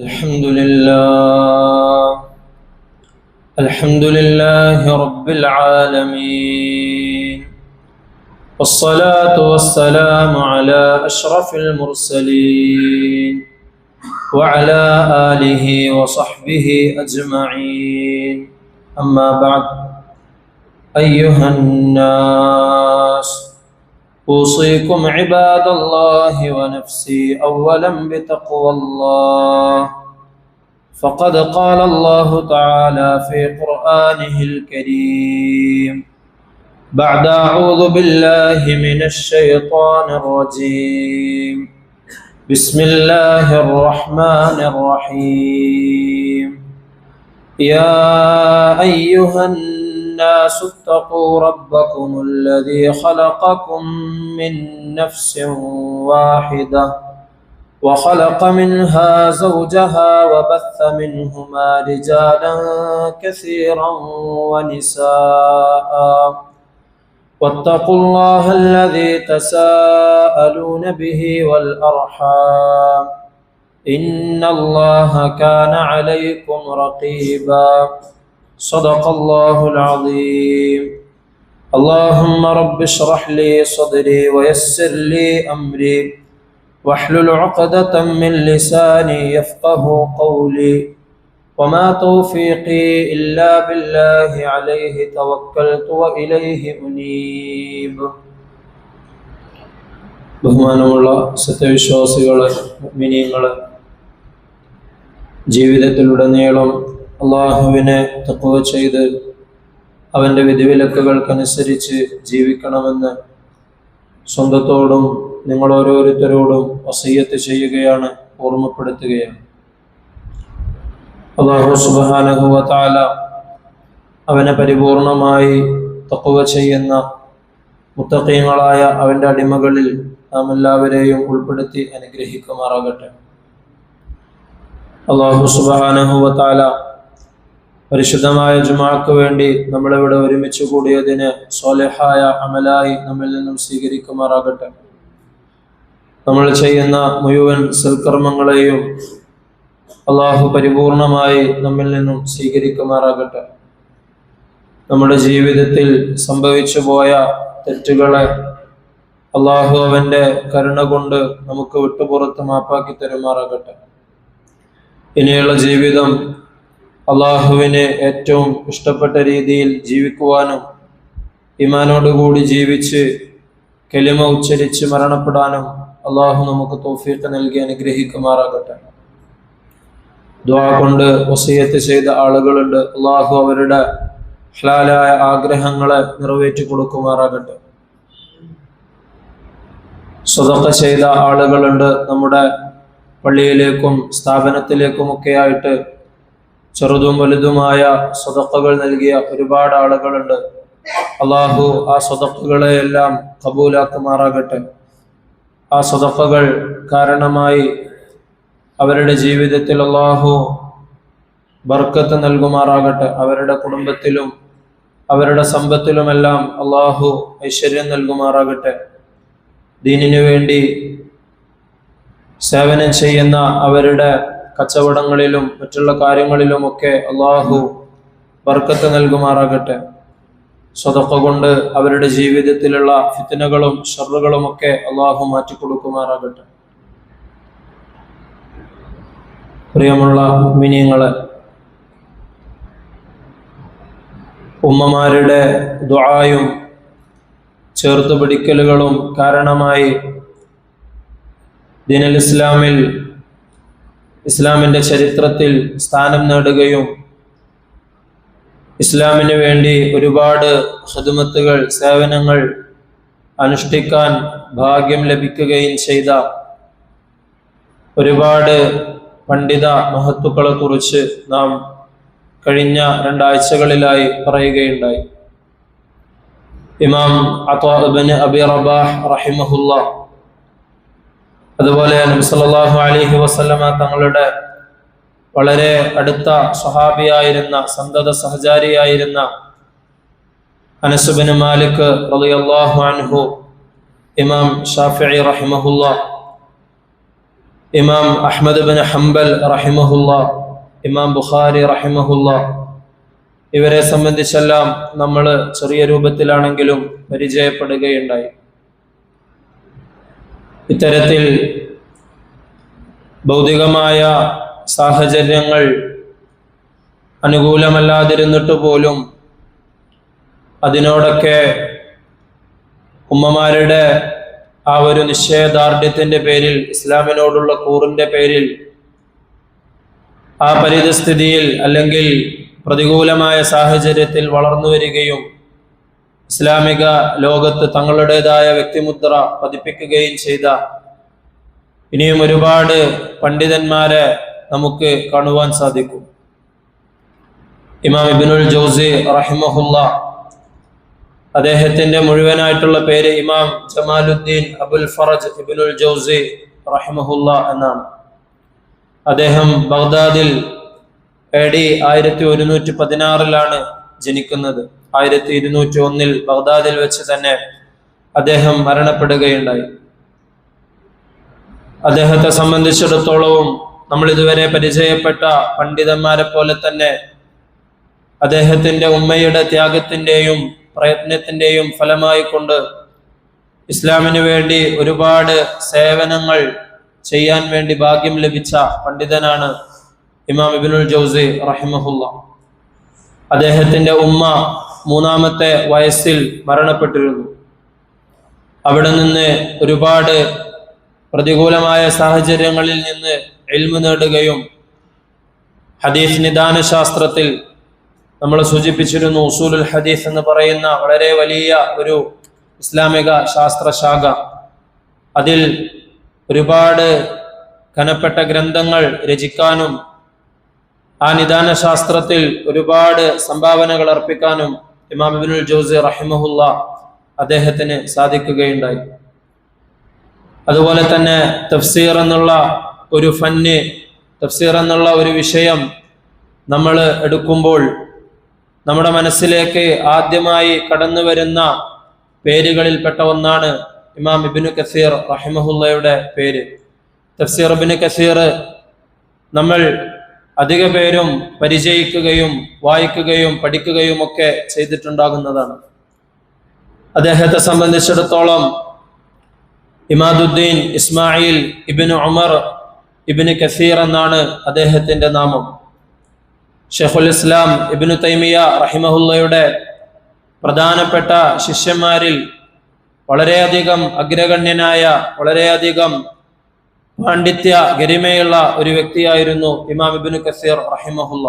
الحمد لله الحمد لله رب العالمين، والصلاة والسلام على أشرف المرسلين وعلى آله وصحبه أجمعين. أما بعد، أيها الناس، أوصيكم عباد الله ونفسي أولا بتقوى الله، فقد قال الله تعالى في قرآنه الكريم بعد أعوذ بالله من الشيطان الرجيم، بسم الله الرحمن الرحيم. يا أيها الناس اتقوا ربكم الذي خلقكم من نفس واحدة وخلق منها زوجها وبث منهما رجالا كثيرا ونساء، واتقوا الله الذي تساءلون به والأرحام، إن الله كان عليكم رقيبا. صدق الله العظيم. اللهم رب اشرح لي صدري ويسر لي أمري واحلل عقدة من لساني يفقه قولي، وما توفيقي إلا بالله عليه توكلت وإليه أنيب. ബഹുമാനമുള്ള സത്യവിശ്വാസികളെ, മുഅ്മിനീങ്ങളെ, ജീവിതത്തിലുടനീളം അള്ളാഹുവിനെ തഖ്വ ചെയ്ത് അവൻ്റെ വിധിവിലക്കുകൾക്കനുസരിച്ച് ജീവിക്കണമെന്ന് സ്വന്തത്തോടും നിങ്ങൾ ഓരോരുത്തരോടും വസിയ്യത്ത് ചെയ്യുകയാണ്, ഓർമ്മപ്പെടുത്തുകയാണ്. അല്ലാഹു സുബ്ഹാനഹു വ തആല അവനെ പരിപൂർണമായി തഖ്വ ചെയ്യുന്ന മുത്തഖീങ്ങളായ അവൻ്റെ അടിമകളിൽ നാം എല്ലാവരെയും ഉൾപ്പെടുത്തി അനുഗ്രഹിക്കുമാറാകട്ടെ. അല്ലാഹു സുബ്ഹാനഹു വ തആല പരിശുദ്ധമായ ജുമാക്ക് വേണ്ടി നമ്മളിവിടെ ഒരുമിച്ച് കൂടിയതിന് സ്വാലിഹായ അമലായി നമ്മിൽ നിന്നും സ്വീകരിക്കുമാറാകട്ടെ. നമ്മൾ ചെയ്യുന്ന മുഴുവൻ സൽക്കർമ്മങ്ങളെയും അള്ളാഹു പരിപൂർണമായി നമ്മിൽ നിന്നും സ്വീകരിക്കുമാറാകട്ടെ. നമ്മുടെ ജീവിതത്തിൽ സംഭവിച്ചു പോയ തെറ്റുകളെ അള്ളാഹു അവൻ്റെ കരുണ കൊണ്ട് നമുക്ക് വിട്ടുപുറത്ത് മാപ്പാക്കി തരുമാറാകട്ടെ. ഇനിയുള്ള ജീവിതം അള്ളാഹുവിന് ഏറ്റവും ഇഷ്ടപ്പെട്ട രീതിയിൽ ജീവിക്കുവാനും ഈമാനോടുകൂടി ജീവിച്ച് കലിമ ഉച്ചരിച്ച് മരണപ്പെടാനും അള്ളാഹു നമുക്ക് തൗഫീഖ് നൽകി അനുഗ്രഹിക്കുമാറാകട്ടെ. ദുആ കൊണ്ട് വസിയത്ത് ചെയ്ത ആളുകളുണ്ട്, അള്ളാഹു അവരുടെ ഹലാലായ ആഗ്രഹങ്ങളെ നിറവേറ്റി കൊടുക്കുമാറാകട്ടെ. സ്വതക്ക ചെയ്ത ആളുകളുണ്ട്, നമ്മുടെ പള്ളിയിലേക്കും സ്ഥാപനത്തിലേക്കുമൊക്കെ ആയിട്ട് ചെറുതും വലുതുമായ സ്വതക്കകൾ നൽകിയ ഒരുപാട് ആളുകളുണ്ട്. അള്ളാഹു ആ സ്വതക്കകളെയെല്ലാം കബൂലാക്കുമാറാകട്ടെ. ആ സ്വതക്കകൾ കാരണമായി അവരുടെ ജീവിതത്തിൽ അള്ളാഹു ബർക്കത്ത് നൽകുമാറാകട്ടെ. അവരുടെ കുടുംബത്തിലും അവരുടെ സമ്പത്തിലുമെല്ലാം അള്ളാഹു ഐശ്വര്യം നൽകുമാറാകട്ടെ. ദീനിനു വേണ്ടി സേവനം ചെയ്യുന്ന അവരുടെ കച്ചവടങ്ങളിലും മറ്റുള്ള കാര്യങ്ങളിലുമൊക്കെ അള്ളാഹു ബർക്കത്ത് നൽകുമാറാകട്ടെ. സ്വതക്ക കൊണ്ട് അവരുടെ ജീവിതത്തിലുള്ള ഫിത്നകളും ഷർറുകളുമൊക്കെ അള്ളാഹു മാറ്റിക്കൊടുക്കുമാറാകട്ടെ. പ്രിയമുള്ള മുഅ്മിനീങ്ങളെ, ഉമ്മമാരുടെ ദുആയും ചേർത്ത് പിടിക്കലുകളും കാരണമായി ദീനുൽ ഇസ്ലാമിൽ ഇസ്ലാമിൻ്റെ ചരിത്രത്തിൽ സ്ഥാനം നേടുകയും ഇസ്ലാമിന് വേണ്ടി ഒരുപാട് ഖിദ്മത്തുകൾ, സേവനങ്ങൾ അനുഷ്ഠിക്കാൻ ഭാഗ്യം ലഭിക്കുകയും ചെയ്ത ഒരുപാട് പണ്ഡിത മഹത്തുക്കളെ കുറിച്ച് നാം കഴിഞ്ഞ 2 ആഴ്ചകളിലായി പറയുകയുണ്ടായി. ഇമാം അത്വാ ഇബ്നു അബി റബാഹ് റഹിമഹുല്ലാഹ്, അതുപോലെ നബി സല്ലല്ലാഹു അലൈഹി വസല്ലമ തങ്ങളുടെ വളരെ അടുത്ത സ്വഹാബിയായിരുന്ന, സന്തത സഹചാരിയായിരുന്ന അനസ് ഇബ്നു മാലിക് റളിയല്ലാഹു അൻഹു, ഇമാം ഷാഫിഈ റഹിമഹുല്ലാഹ് ഇമാം അഹ്മദ് ബിൻ ഹംബൽ റഹിമഹുല്ലാ, ഇമാം ബുഖാരി റഹിമഹുല്ലാ, ഇവരെ സംബന്ധിച്ചെല്ലാം നമ്മൾ ചെറിയ രൂപത്തിലാണെങ്കിലും പരിചയപ്പെടുകയുണ്ടായി. ഇത്തരത്തിൽ ഭൗതികമായ സാഹചര്യങ്ങൾ അനുകൂലമല്ലാതിരുന്നിട്ട് പോലും അതിനോടൊക്കെ ഉമ്മമാരുടെ ആ ഒരു നിശ്ചയദാർഢ്യത്തിൻ്റെ പേരിൽ, ഇസ്ലാമിനോടുള്ള കൂറിൻ്റെ പേരിൽ, ആ പരിതസ്ഥിതിയിൽ അല്ലെങ്കിൽ പ്രതികൂലമായ സാഹചര്യത്തിൽ വളർന്നു വരികയും ഇസ്ലാമിക ലോകത്ത് തങ്ങളുടേതായ വ്യക്തിമുദ്ര പതിപ്പിക്കുകയും ചെയ്ത ഇനിയും ഒരുപാട് പണ്ഡിതന്മാരെ നമുക്ക് കാണുവാൻ സാധിക്കും. ഇമാം ഇബ്നുൽ ജൗസി റഹിമഹുല്ലാ, അദ്ദേഹത്തിന്റെ മുഴുവനായിട്ടുള്ള പേര് ഇമാം ജമാലുദ്ദീൻ അബുൽ ഫറജ് ഇബ്നുൽ ജൗസി റഹിമഹുല്ലാ എന്നാണ്. അദ്ദേഹം ബഗ്ദാദിൽ AD 1116 ജനിക്കുന്നത്. 1201 ബഗ്ദാദിൽ വെച്ച് തന്നെ അദ്ദേഹം മരണപ്പെടുകയുണ്ടായി. അദ്ദേഹത്തെ സംബന്ധിച്ചിടത്തോളവും നമ്മൾ ഇതുവരെ പരിചയപ്പെട്ട പണ്ഡിതന്മാരെ പോലെ തന്നെ അദ്ദേഹത്തിന്റെ ഉമ്മയുടെ ത്യാഗത്തിന്റെയും പ്രയത്നത്തിന്റെയും ഫലമായി കൊണ്ട് ഇസ്ലാമിന് വേണ്ടി ഒരുപാട് സേവനങ്ങൾ ചെയ്യാൻ വേണ്ടി ഭാഗ്യം ലഭിച്ച പണ്ഡിതനാണ് ഇമാം ഇബ്നുൽ ജൗസി റഹിമഹുല്ലാ. അദ്ദേഹത്തിന്റെ ഉമ്മ 3-ാമത്തെ വയസ്സിൽ മരണപ്പെട്ടിരുന്നു. അവിടെ നിന്ന് ഒരുപാട് പ്രതികൂലമായ സാഹചര്യങ്ങളിൽ നിന്ന് ഇൽമു നേടുകയും ഹദീസ് നിദാന ശാസ്ത്രത്തിൽ നമ്മൾ സൂചിപ്പിച്ചിരുന്നു, ഉസൂലുൽ ഹദീസ് എന്ന് പറയുന്ന വളരെ വലിയ ഒരു ഇസ്ലാമിക ശാസ്ത്രശാഖ, അതിൽ ഒരുപാട് ഘനപ്പെട്ട ഗ്രന്ഥങ്ങൾ രചിക്കാനും ആ നിദാന ശാസ്ത്രത്തിൽ ഒരുപാട് സംഭാവനകൾ അർപ്പിക്കാനും ഇമാം ഇബ്നുൽ ജൗസി റഹിമഹുല്ലാ അദ്ദേഹത്തിന് സാധിക്കുകയുണ്ടായി. അതുപോലെ തന്നെ തഫ്സീർ എന്നുള്ള ഒരു ഫന്ന്, തഫ്സീർ എന്നുള്ള ഒരു വിഷയം നമ്മൾ എടുക്കുമ്പോൾ നമ്മുടെ മനസ്സിലേക്ക് ആദ്യമായി കടന്നു വരുന്ന പേരുകളിൽപ്പെട്ട ഒന്നാണ് ഇമാം ഇബ്നു കസീർ റഹിമഹുല്ലയുടെ പേര്. തഫ്സീർ ഇബ്നു കസീർ നമ്മൾ അധിക പേരും പരിചയിക്കുകയും വായിക്കുകയും പഠിക്കുകയും ഒക്കെ ചെയ്തിട്ടുണ്ടാകുന്നതാണ്. അദ്ദേഹത്തെ സംബന്ധിച്ചിടത്തോളം ഇമാദുദ്ദീൻ ഇസ്മായിൽ ഇബ്നു ഉമർ ഇബ്നു കസീർ എന്നാണ് അദ്ദേഹത്തിന്റെ നാമം. ഷെയ്ഖുൽ ഇസ്ലാം ഇബ്നു തൈമിയ റഹിമഹുല്ലയുടെ പ്രധാനപ്പെട്ട ശിഷ്യന്മാരിൽ വളരെയധികം അഗ്രഗണ്യനായ, വളരെയധികം പാണ്ഡിത്യ ഗരിമയുള്ള ഒരു വ്യക്തിയായിരുന്നു ഇമാം ഇബ്നു കസീർ റഹിമഹുല്ല.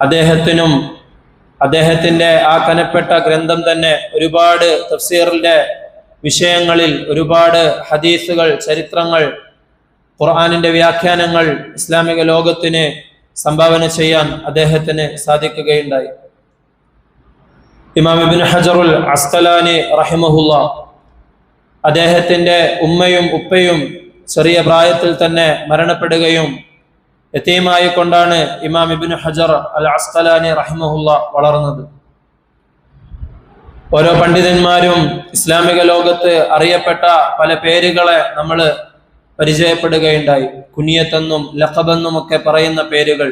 അദ്ദേഹത്തിനും അദ്ദേഹത്തിന്റെ ആ കനപ്പെട്ട ഗ്രന്ഥം തന്നെ ഒരുപാട് തഫ്സീറിന്റെ വിഷയങ്ങളിൽ ഒരുപാട് ഹദീസുകൾ, ചരിത്രങ്ങൾ, ഖുർആനിന്റെ വ്യാഖ്യാനങ്ങൾ ഇസ്ലാമിക ലോകത്തിന് സംഭാവന ചെയ്യാൻ അദ്ദേഹത്തിന് സാധിക്കുകയുണ്ടായി. ഇമാം ഇബ്നു ഹജറുൽ അസ്ഖലാനി റഹിമഹുല്ല, അദ്ദേഹത്തിന്റെ ഉമ്മയും ഉപ്പയും ചെറിയ പ്രായത്തിൽ തന്നെ മരണപ്പെടുകയും യതീമായി കൊണ്ടാണ് ഇമാം ഇബ്നു ഹജർ അൽ അസ്ഖലാനി റഹിമഹുല്ല വളർന്നത്. ഓരോ പണ്ഡിതന്മാരും ഇസ്ലാമിക ലോകത്ത് അറിയപ്പെട്ട പല പേരുകളെ നമ്മൾ പരിചയപ്പെടുകയുണ്ടായി. കുനിയത്തെന്നും ലഖബെന്നും ഒക്കെ പറയുന്ന പേരുകൾ.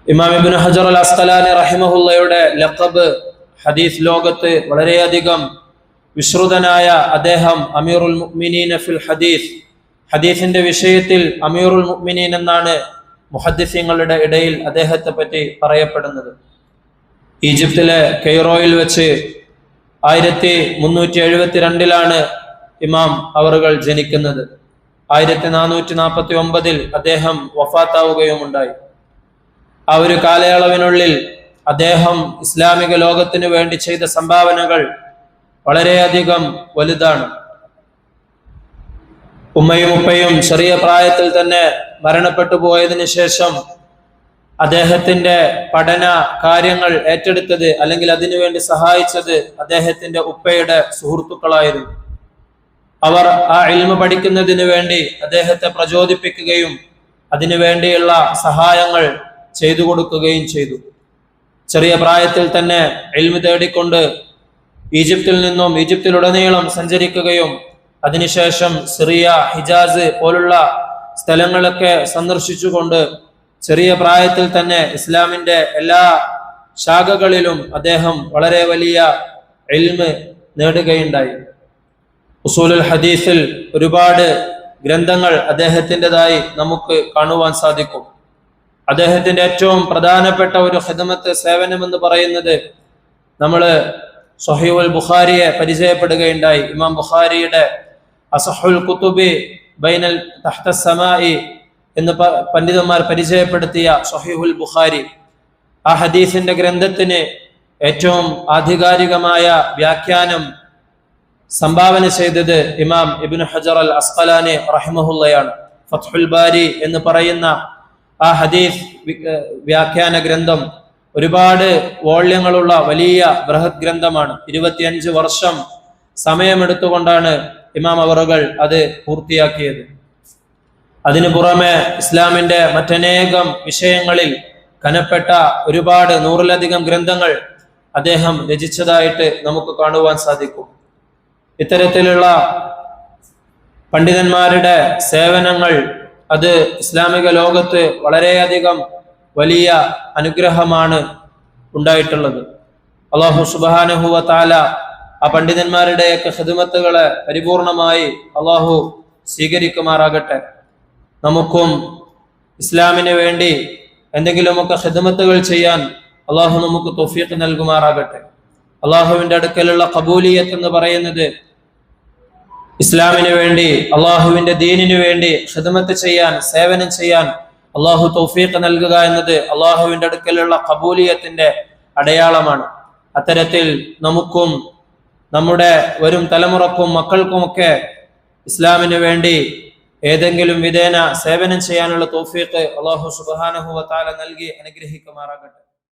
ഇമാം ഇബ്നു ഹജർ അൽ അസ്ഖലാനി റഹിമഹുല്ലയുടെ ലഖബ് ഹദീസ് ലോകത്ത് വളരെയധികം വിശ്രുതനായ അദ്ദേഹം അമീറുൽ മുഅ്മിനീന ഫിൽ ഹദീസ്, ഹദീസിന്റെ വിഷയത്തിൽ അമീറുൽ മുഅ്മിനീൻ എന്നാണ് മുഹദ്ദിസീങ്ങളുടെ ഇടയിൽ അദ്ദേഹത്തെ പറ്റി പറയപ്പെടുന്നത്. ഈജിപ്തിലെ കെയ്റോയിൽ വെച്ച് 1372 ഇമാം അവറുകൾ ജനിക്കുന്നത്. 1449 അദ്ദേഹം വഫാത്താവുകയുമുണ്ടായി. ആ ഒരു കാലയളവിനുള്ളിൽ അദ്ദേഹം ഇസ്ലാമിക ലോകത്തിന് വേണ്ടി ചെയ്ത സംഭാവനകൾ വളരെയധികം വലുതാണ്. ഉമ്മയും ഉപ്പയും ചെറിയ പ്രായത്തിൽ തന്നെ മരണപ്പെട്ടു പോയതിനു ശേഷം അദ്ദേഹത്തിന്റെ പഠന കാര്യങ്ങൾ ഏറ്റെടുത്തത് അല്ലെങ്കിൽ അതിനുവേണ്ടി സഹായിച്ചത് അദ്ദേഹത്തിന്റെ ഉപ്പയുടെ സുഹൃത്തുക്കളായിരുന്നു. അവർ ആ ഇൽമ പഠിക്കുന്നതിന് വേണ്ടി അദ്ദേഹത്തെ പ്രചോദിപ്പിക്കുകയും അതിനുവേണ്ടിയുള്ള സഹായങ്ങൾ ചെയ്തു കൊടുക്കുകയും ചെയ്തു. ചെറിയ പ്രായത്തിൽ തന്നെ ഇൽമ തേടിക്കൊണ്ട് ഈജിപ്തിലുടനീളം സഞ്ചരിക്കുകയും അതിനുശേഷം സിറിയ, ഹിജാസ് പോലുള്ള സ്ഥലങ്ങളൊക്കെ സന്ദർശിച്ചുകൊണ്ട് ചെറിയ പ്രായത്തിൽ തന്നെ ഇസ്ലാമിന്റെ എല്ലാ ശാഖകളിലും അദ്ദേഹം വളരെ വലിയ ഇൽമ് നേടുകയുണ്ടായി. ഉസൂലുൽ ഹദീസിൽ ഒരുപാട് ഗ്രന്ഥങ്ങൾ അദ്ദേഹത്തിൻ്റെതായി നമുക്ക് കാണുവാൻ സാധിക്കും. അദ്ദേഹത്തിന്റെ ഏറ്റവും പ്രധാനപ്പെട്ട ഒരു ഖിദ്മത്ത്, സേവനം എന്ന് പറയുന്നത് നമ്മൾ സ്വഹീഹുൽ ബുഖാരിയെ പരിചയപ്പെടുകയുണ്ടായി. ഇമാം ബുഖാരിയുടെ അസഹുൽ കുതുബി ബൈനൽ തഹ്ത സമായി എന്ന് പണ്ഡിതന്മാർ പരിചയപ്പെടുത്തിയ സ്വഹീഹുൽ ബുഖാരി, ആ ഹദീസിന്റെ ഗ്രന്ഥത്തിന് ഏറ്റവും ആധികാരികമായ വ്യാഖ്യാനം സംഭാവന ചെയ്തത് ഇമാം ഇബ്നു ഹജർ അൽ അസ്ഖലാനി റഹിമഹുള്ളയാണ്. ഫത്ഹുൽ ബാരി എന്ന് പറയുന്ന ആ ഹദീസ് വ്യാഖ്യാന ഗ്രന്ഥം ഒരുപാട് വോള്യങ്ങളുള്ള വലിയ ബൃഹത് ഗ്രന്ഥമാണ്. 25 വർഷം സമയമെടുത്തുകൊണ്ടാണ് ഇമാം അവറുകൾ അത് പൂർത്തിയാക്കിയത്. അതിനു പുറമെ ഇസ്ലാമിന്റെ മറ്റനേകം വിഷയങ്ങളിൽ കനപ്പെട്ട ഒരുപാട് 100-ലധികം ഗ്രന്ഥങ്ങൾ അദ്ദേഹം രചിച്ചതായിട്ട് നമുക്ക് കാണുവാൻ സാധിക്കും. ഇത്തരത്തിലുള്ള പണ്ഡിതന്മാരുടെ സേവനങ്ങൾ അത് ഇസ്ലാമിക ലോകത്ത് വളരെയധികം വലിയ അനുഗ്രഹമാണ് ഉണ്ടായിട്ടുള്ളത്. അല്ലാഹു സുബ്ഹാനഹു വ തആല ആ പണ്ഡിതന്മാരുടെയൊക്കെ ഖിദ്മത്തുകളെ പരിപൂർണമായി അല്ലാഹു സ്വീകരിക്കുമാറാകട്ടെ. നമുക്കും ഇസ്ലാമിന് വേണ്ടി എന്തെങ്കിലുമൊക്കെ ഖിദ്മത്തുകൾ ചെയ്യാൻ അല്ലാഹു നമുക്ക് തൗഫീഖ് നൽകുമാറാകട്ടെ. അല്ലാഹുവിന്റെ അടുക്കലുള്ള ഖബൂലിയത്ത് എന്ന് പറയുന്നത് ഇസ്ലാമിന് വേണ്ടി, അള്ളാഹുവിന്റെ ദീനിനു വേണ്ടി ഖിദ്മത്ത് ചെയ്യാൻ, സേവനം ചെയ്യാൻ അള്ളാഹു തൗഫീഖ് നൽകുക എന്നത് അള്ളാഹുവിന്റെ അടുക്കലുള്ള ഖബൂലിയത്തിന്റെ അടയാളമാണ്. അത്തരത്തിൽ നമുക്കും നമ്മുടെ വരും തലമുറക്കും മക്കൾക്കുമൊക്കെ ഇസ്ലാമിന് വേണ്ടി ഏതെങ്കിലും വിധേന സേവനം ചെയ്യാനുള്ള തൗഫീഖ് അള്ളാഹു സുബ്ഹാനഹു വ തആല നൽകി അനുഗ്രഹിക്കുമാറാകട്ടെ.